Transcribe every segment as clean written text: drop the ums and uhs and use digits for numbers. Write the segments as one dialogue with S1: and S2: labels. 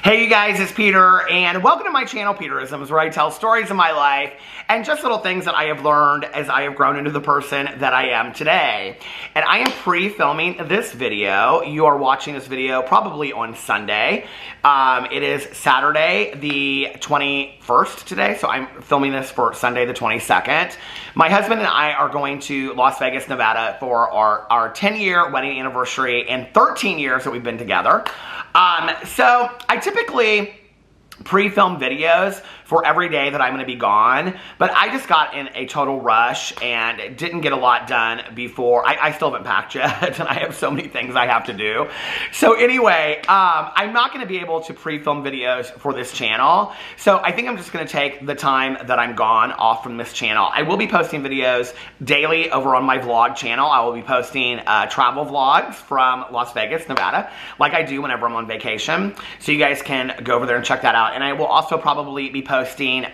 S1: Hey you guys, it's Peter, and welcome to my channel, Peterisms, where I tell stories of my life and just little things that I have learned as I have grown into the person that I am today. And I am pre-filming this video. You are watching this video probably on Sunday. It is Saturday the 21st today, so I'm filming this for Sunday the 22nd. My husband and I are going to Las Vegas, Nevada for our 10-year wedding anniversary and 13 years that we've been together. So I typically pre-film videos for every day that I'm going to be gone, but I just got in a total rush and didn't get a lot done before. I still haven't packed yet, and I have so many things I have to do. So anyway, I'm not going to be able to pre-film videos for this channel, so I think I'm just going to take the time that I'm gone off from this channel. I will be posting videos daily over on my vlog channel. I will be posting travel vlogs from Las Vegas, Nevada, like I do whenever I'm on vacation, so you guys can go over there and check that out. And I will also probably be posting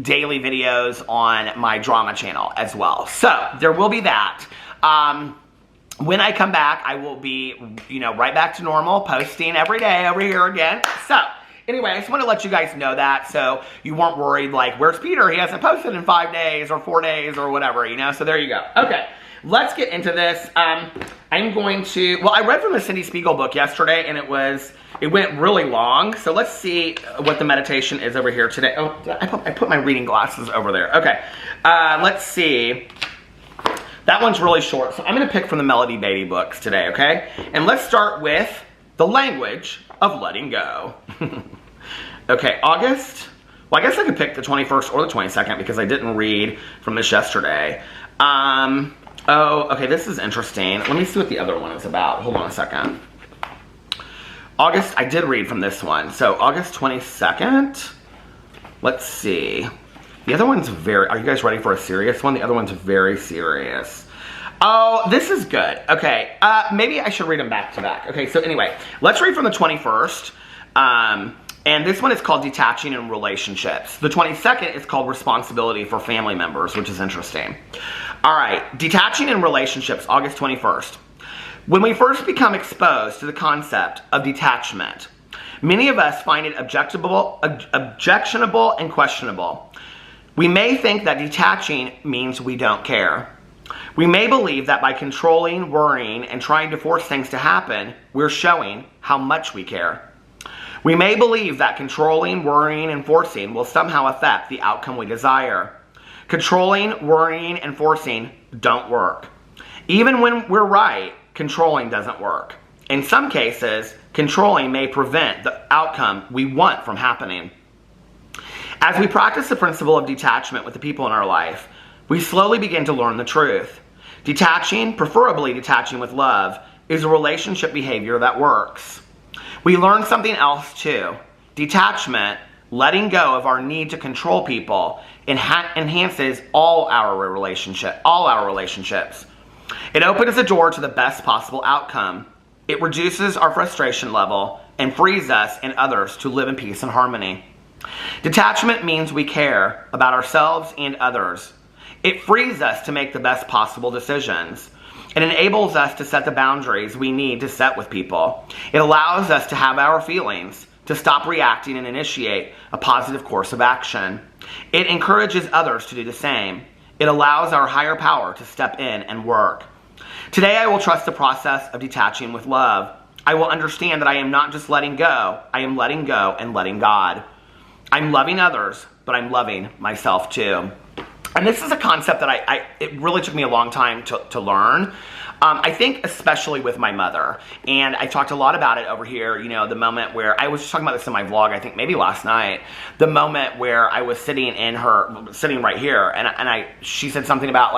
S1: daily videos on my drama channel as well. So there will be that. When I come back, I will be, right back to normal, posting every day over here again. So anyway, I just want to let you guys know that so you weren't worried like, where's Peter? He hasn't posted in 5 days or 4 days or whatever, So there you go. Okay. Let's get into this. I'm going to, I read from the Cindy Spiegel book yesterday, and it went really long. So let's see what the meditation is over here today. Oh, I put my reading glasses over there. Okay, let's see. That one's really short, so I'm going to pick from the Melody Beatty books today, okay? And let's start with the language of letting go. Okay, August. Well, I guess I could pick the 21st or the 22nd because I didn't read from this yesterday. Oh, okay, this is interesting. Let me see what the other one is about. Hold on a second. August, I did read from this one. So, August 22nd. Let's see. The other one's are you guys ready for a serious one? The other one's very serious. Oh, this is good. Okay, maybe I should read them back to back. Okay, so anyway, let's read from the 21st. And this one is called Detaching in Relationships. The 22nd is called Responsibility for Family Members, which is interesting. All right, Detaching in Relationships, August 21st. When we first become exposed to the concept of detachment, many of us find it objectionable and questionable. We may think that detaching means we don't care. We may believe that by controlling, worrying, and trying to force things to happen, we're showing how much we care. We may believe that controlling, worrying, and forcing will somehow affect the outcome we desire. Controlling, worrying, and forcing don't work. Even when we're right, controlling doesn't work. In some cases, controlling may prevent the outcome we want from happening. As we practice the principle of detachment with the people in our life, we slowly begin to learn the truth. Detaching, preferably detaching with love, is a relationship behavior that works. We learn something else too. Detachment, letting go of our need to control people, enhances all our relationships. It opens the door to the best possible outcome. It reduces our frustration level and frees us and others to live in peace and harmony. Detachment means we care about ourselves and others. It frees us to make the best possible decisions. It enables us to set the boundaries we need to set with people. It allows us to have our feelings, to stop reacting and initiate a positive course of action. It encourages others to do the same. It allows our higher power to step in and work. Today I will trust the process of detaching with love. I will understand that I am not just letting go, I am letting go and letting God. I'm loving others, but I'm loving myself too. And this is a concept that it really took me a long time to learn. I think especially with my mother. And I talked a lot about it over here, the moment where, I was talking about this in my vlog, I think maybe last night, the moment where I was sitting right here, and she said something about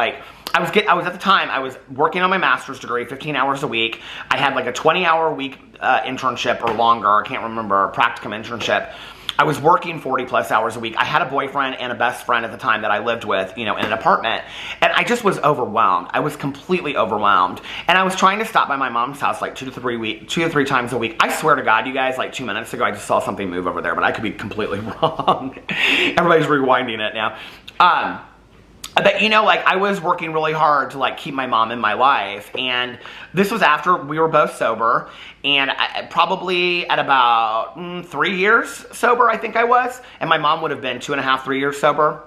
S1: I was at the time, I was working on my master's degree, 15 hours a week. I had like a 20-hour a week internship or longer, I can't remember, practicum internship. I was working 40 plus hours a week. I had a boyfriend and a best friend at the time that I lived with, in an apartment. And I just was overwhelmed. I was completely overwhelmed. And I was trying to stop by my mom's house like 2 to 3 times a week. I swear to God, you guys, like 2 minutes ago, I just saw something move over there, but I could be completely wrong. Everybody's rewinding it now. But, you know, like, I was working really hard to, like, keep my mom in my life, and this was after we were both sober, and probably at about 3 years sober, I think I was, and my mom would have been 2.5, 3 years sober.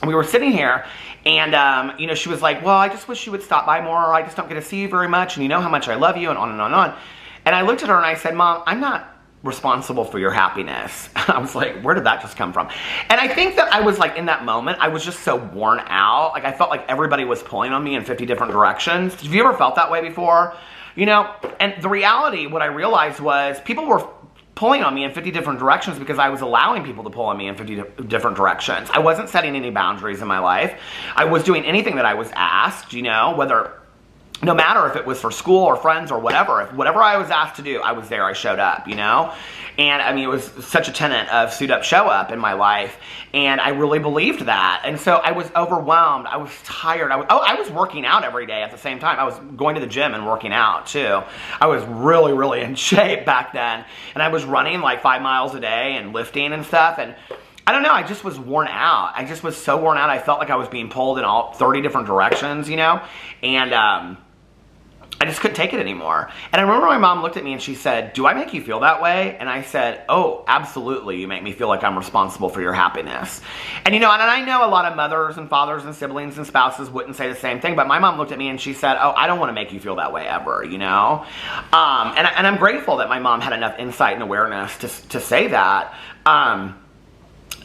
S1: And we were sitting here, and, you know, she was like, well, I just wish you would stop by more, I just don't get to see you very much, and you know how much I love you, and on and on and on. And I looked at her and I said, Mom, I'm not responsible for your happiness. I was like, where did that just come from? And I think that I was like, in that moment, I was just so worn out. Like, I felt like everybody was pulling on me in 50 different directions. Have you ever felt that way before? You know, and the reality, what I realized was people were pulling on me in 50 different directions because I was allowing people to pull on me in 50 different directions. I wasn't setting any boundaries in my life. I was doing anything that I was asked, you know, no matter if it was for school or friends or whatever. If whatever I was asked to do, I was there, I showed up, you know? And I mean, it was such a tenet of suit up, show up in my life. And I really believed that. And so I was overwhelmed. I was tired. I was working out every day at the same time. I was going to the gym and working out too. I was really, really in shape back then. And I was running like 5 miles a day and lifting and stuff. And I don't know, I just was worn out. I just was so worn out. I felt like I was being pulled in all 30 different directions, you know? And, I just couldn't take it anymore. And I remember my mom looked at me and she said, do I make you feel that way? And I said, oh, absolutely. You make me feel like I'm responsible for your happiness. And you know, and I know a lot of mothers and fathers and siblings and spouses wouldn't say the same thing, but my mom looked at me and she said, oh, I don't want to make you feel that way ever, you know? And I'm grateful that my mom had enough insight and awareness to say that.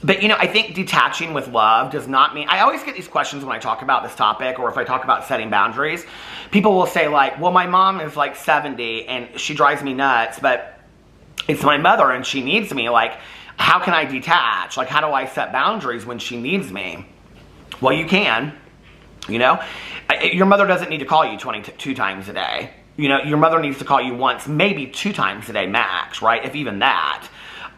S1: But, you know, I think detaching with love does not mean... I always get these questions when I talk about this topic, or if I talk about setting boundaries. People will say, like, well, my mom is, like, 70, and she drives me nuts, but it's my mother, and she needs me. Like, how can I detach? Like, how do I set boundaries when she needs me? Well, you can, you know? Your mother doesn't need to call you 22 times a day. You know, your mother needs to call you once, maybe 2 times a day max, right? If even that.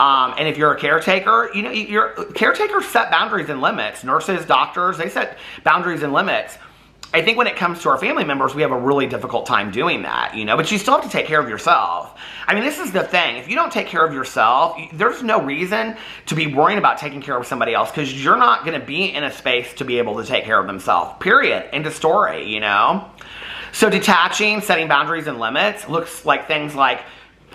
S1: And if you're a caretaker, you know, your caretakers set boundaries and limits. Nurses, doctors, they set boundaries and limits. I think when it comes to our family members, we have a really difficult time doing that, you know, but you still have to take care of yourself. I mean, this is the thing. If you don't take care of yourself, there's no reason to be worrying about taking care of somebody else, because you're not going to be in a space to be able to take care of themselves, period. End of story, you know? So detaching, setting boundaries and limits looks like things like,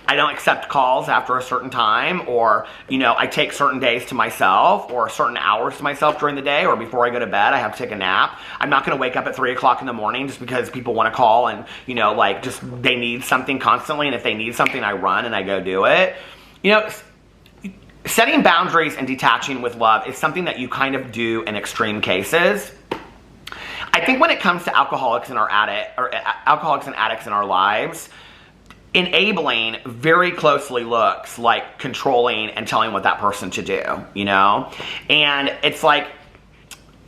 S1: I don't accept calls after a certain time, or, you know, I take certain days to myself, or certain hours to myself during the day, or before I go to bed, I have to take a nap. I'm not going to wake up at 3 o'clock in the morning just because people want to call and, you know, like, just, they need something constantly, and if they need something, I run and I go do it. You know, setting boundaries and detaching with love is something that you kind of do in extreme cases. I think when it comes to alcoholics and addicts in our lives, enabling very closely looks like controlling and telling what that person to do, you know? And it's like,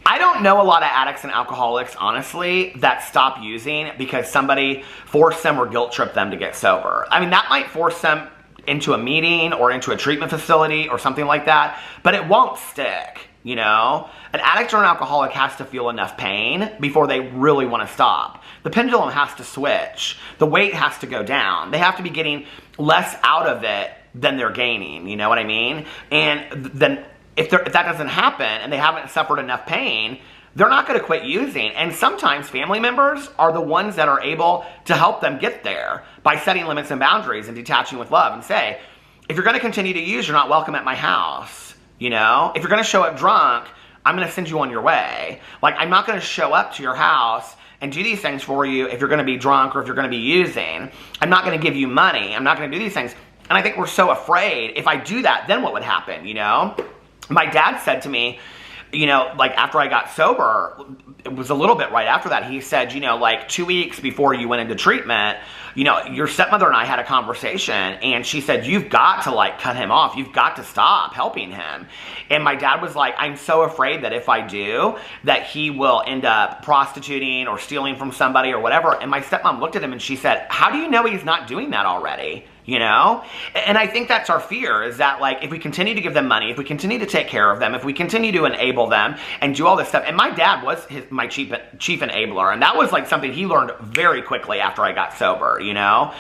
S1: I don't know a lot of addicts and alcoholics, honestly, that stop using because somebody forced them or guilt tripped them to get sober. I mean, that might force them into a meeting or into a treatment facility or something like that, but it won't stick, you know? An addict or an alcoholic has to feel enough pain before they really want to stop. The pendulum has to switch. The weight has to go down. They have to be getting less out of it than they're gaining, you know what I mean? And then if that doesn't happen and they haven't suffered enough pain, they're not going to quit using. And sometimes family members are the ones that are able to help them get there by setting limits and boundaries and detaching with love and say, if you're going to continue to use, you're not welcome at my house, you know? If you're going to show up drunk, I'm going to send you on your way. Like, I'm not going to show up to your house and do these things for you if you're going to be drunk or if you're going to be using. I'm not going to give you money. I'm not going to do these things. And I think we're so afraid, if I do that, then what would happen, you know? My dad said to me, you know, like after I got sober, it was a little bit right after that, he said, you know, like 2 weeks before you went into treatment, you know, your stepmother and I had a conversation and she said, you've got to like cut him off. You've got to stop helping him. And my dad was like, I'm so afraid that if I do, that he will end up prostituting or stealing from somebody or whatever. And my stepmom looked at him and she said, how do you know he's not doing that already? You know? And I think that's our fear, is that like, if we continue to give them money, if we continue to take care of them, if we continue to enable them and do all this stuff, and my dad was my chief enabler, and that was like something he learned very quickly after I got sober, you know?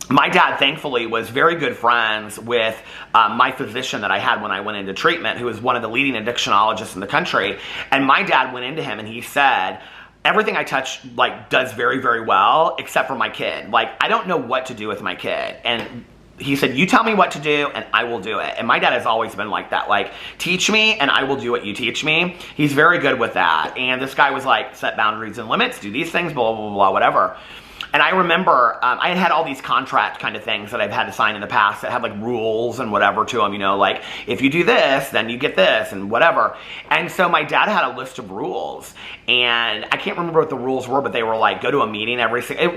S1: my dad, thankfully, was very good friends with my physician that I had when I went into treatment, who was one of the leading addictionologists in the country. And my dad went into him and he said, everything I touch, like, does very, very well, except for my kid. Like, I don't know what to do with my kid. And he said, you tell me what to do and I will do it. And my dad has always been like that. Like, teach me and I will do what you teach me. He's very good with that. And this guy was like, set boundaries and limits, do these things, blah, blah, blah, blah, whatever. And I remember I had all these contract kind of things that I've had to sign in the past that had like rules and whatever to them, you know, like if you do this, then you get this and whatever. And so my dad had a list of rules, and I can't remember what the rules were, but they were like, go to a meeting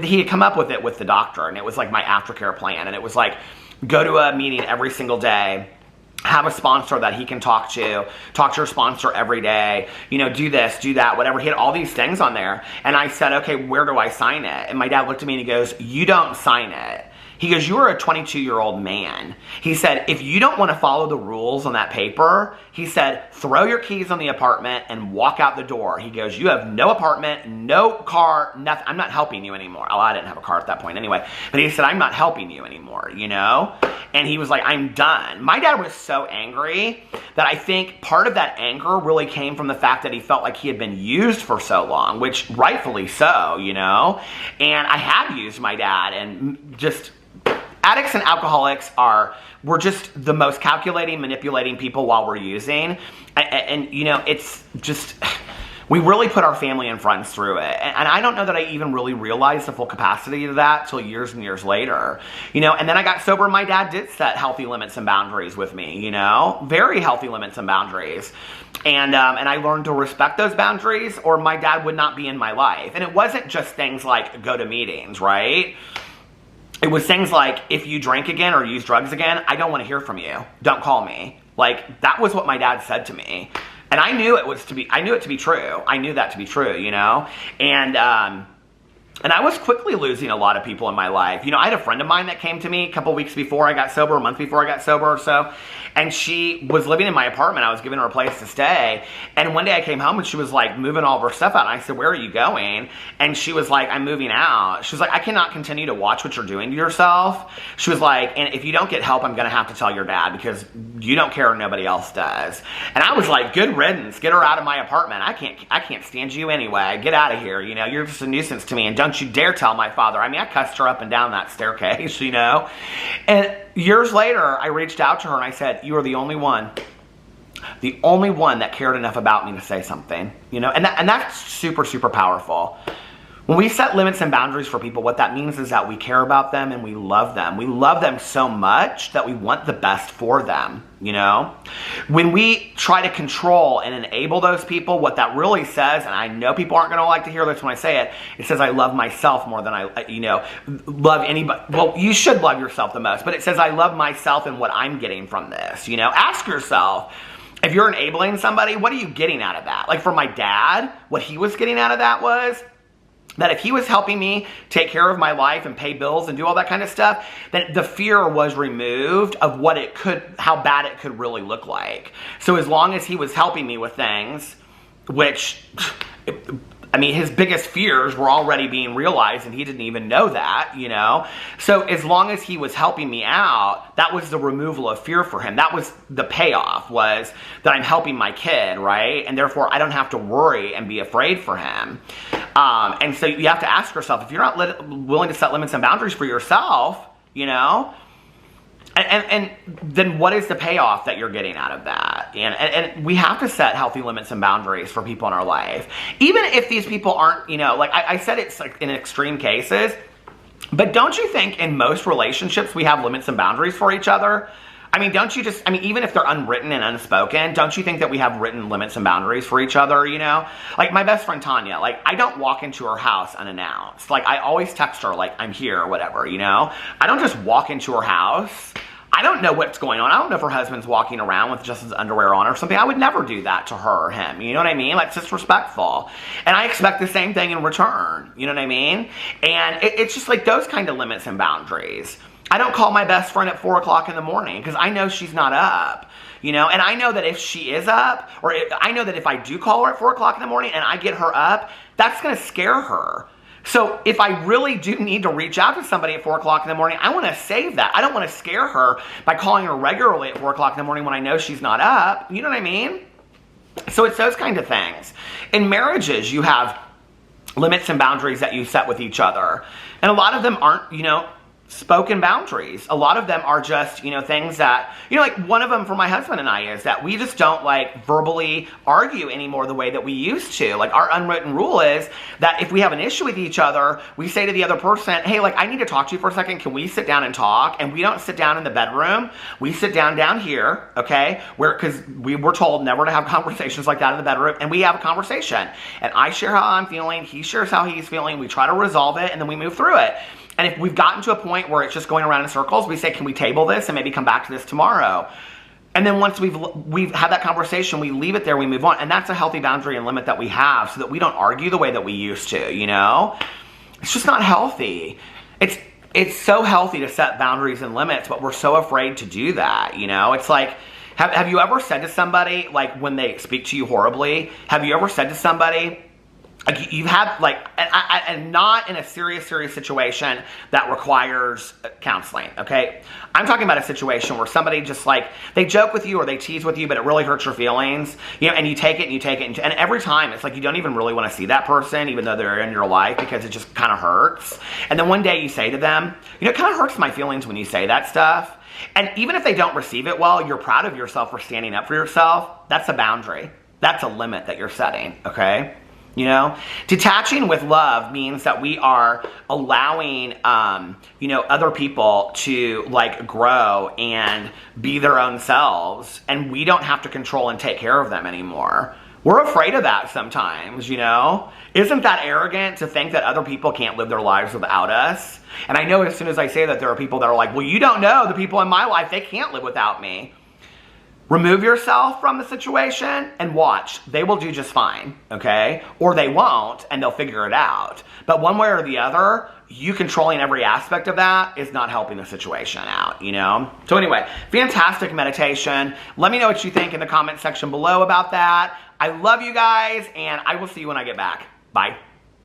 S1: he had come up with it with the doctor, and it was like my aftercare plan. And it was like, go to a meeting every single day, have a sponsor that he can talk to your sponsor every day, you know, do this, do that, whatever. He had all these things on there. And I said, okay, where do I sign it? And my dad looked at me and he goes, you don't sign it. He goes, you're a 22-year-old man. He said, if you don't want to follow the rules on that paper, he said, throw your keys on the apartment and walk out the door. He goes, you have no apartment, no car, nothing. I'm not helping you anymore. Oh, I didn't have a car at that point anyway. But he said, I'm not helping you anymore, you know? And he was like, I'm done. My dad was so angry that I think part of that anger really came from the fact that he felt like he had been used for so long, which rightfully so, you know? And I had used my dad, and just addicts and alcoholics we're just the most calculating, manipulating people while we're using. And you know, it's just, we really put our family and friends through it. And I don't know that I even really realized the full capacity of that till years and years later. You know, and then I got sober, and my dad did set healthy limits and boundaries with me, you know, very healthy limits and boundaries. And I learned to respect those boundaries, or my dad would not be in my life. And it wasn't just things like go to meetings, right? It was things like, if you drink again or use drugs again, I don't want to hear from you. Don't call me. Like, that was what my dad said to me. And I knew it to be true. I knew that to be true, you know? And I was quickly losing a lot of people in my life. You know, I had a friend of mine that came to me a couple weeks before I got sober, a month before I got sober or so. And she was living in my apartment. I was giving her a place to stay. And one day I came home and she was like moving all of her stuff out. And I said, where are you going? And she was like, I'm moving out. She was like, I cannot continue to watch what you're doing to yourself. She was like, and if you don't get help, I'm going to have to tell your dad because you don't care and nobody else does. And I was like, good riddance. Get her out of my apartment. I can't stand you anyway. Get out of here. You know, you're just a nuisance to me. And don't you dare tell my father. I mean, I cussed her up and down that staircase, you know. And years later, I reached out to her and I said, you are the only one that cared enough about me to say something, you know. And that's super, super powerful. When we set limits and boundaries for people, what that means is that we care about them and we love them. We love them so much that we want the best for them, you know? When we try to control and enable those people, what that really says, and I know people aren't going to like to hear this when I say it, it says I love myself more than I, you know, love anybody. Well, you should love yourself the most, but it says I love myself and what I'm getting from this, you know? Ask yourself, if you're enabling somebody, what are you getting out of that? Like for my dad, what he was getting out of that was that if he was helping me take care of my life and pay bills and do all that kind of stuff, then the fear was removed of how bad it could really look like. So as long as he was helping me with things, which, I mean, his biggest fears were already being realized and he didn't even know that, you know? So as long as he was helping me out, that was the removal of fear for him. That was the payoff, was that I'm helping my kid, right? And therefore I don't have to worry and be afraid for him. And so you have to ask yourself, if you're not willing to set limits and boundaries for yourself, you know, and then what is the payoff that you're getting out of that? And we have to set healthy limits and boundaries for people in our life. Even if these people aren't, you know, like I said, it's like in extreme cases, but don't you think in most relationships we have limits and boundaries for each other? I mean, even if they're unwritten and unspoken, don't you think that we have written limits and boundaries for each other, you know? Like my best friend Tanya, like I don't walk into her house unannounced. Like I always text her like I'm here or whatever, you know? I don't just walk into her house. I don't know what's going on. I don't know if her husband's walking around with just his underwear on or something. I would never do that to her or him. You know what I mean? Like, it's disrespectful. And I expect the same thing in return. You know what I mean? And it's just like those kind of limits and boundaries. I don't call my best friend at 4 o'clock in the morning because I know she's not up. You know, and I know that if she is up, I know that if I do call her at 4 o'clock in the morning and I get her up, that's going to scare her. So if I really do need to reach out to somebody at 4 o'clock in the morning, I want to save that. I don't want to scare her by calling her regularly at 4 o'clock in the morning when I know she's not up. You know what I mean? So it's those kind of things. In marriages, you have limits and boundaries that you set with each other. And a lot of them aren't, spoken boundaries. A lot of them are just, things that, like one of them for my husband and I is that we just don't like verbally argue anymore the way that we used to. Like our unwritten rule is that if we have an issue with each other, we say to the other person, hey, like I need to talk to you for a second. Can we sit down and talk? And we don't sit down in the bedroom. We sit down here, okay? Because we were told never to have conversations like that in the bedroom. And we have a conversation. And I share how I'm feeling. He shares how he's feeling. We try to resolve it and then we move through it. And if we've gotten to a point where it's just going around in circles, we say, can we table this and maybe come back to this tomorrow? And then once we've had that conversation, we leave it there, we move on. And that's a healthy boundary and limit that we have so that we don't argue the way that we used to, It's just not healthy. It's so healthy to set boundaries and limits, but we're so afraid to do that, It's like, have you ever said to somebody, like when they speak to you horribly, have you ever said to somebody, like you've had like, and not in a serious situation that requires counseling, okay? I'm talking about a situation where somebody just like, they joke with you or they tease with you, but it really hurts your feelings, and you take it, and every time it's like you don't even really want to see that person, even though they're in your life, because it just kind of hurts. And then one day you say to them, it kind of hurts my feelings when you say that stuff. And even if they don't receive it well, you're proud of yourself for standing up for yourself. That's a boundary. That's a limit that you're setting, okay? Detaching with love means that we are allowing, other people to like grow and be their own selves, and we don't have to control and take care of them anymore. We're afraid of that sometimes, Isn't that arrogant to think that other people can't live their lives without us? And I know as soon as I say that, there are people that are like, well, you don't know the people in my life, they can't live without me. Remove yourself from the situation and watch. They will do just fine, okay? Or they won't, and they'll figure it out. But one way or the other, you controlling every aspect of that is not helping the situation out, So anyway, fantastic meditation. Let me know what you think in the comment section below about that. I love you guys, and I will see you when I get back. Bye.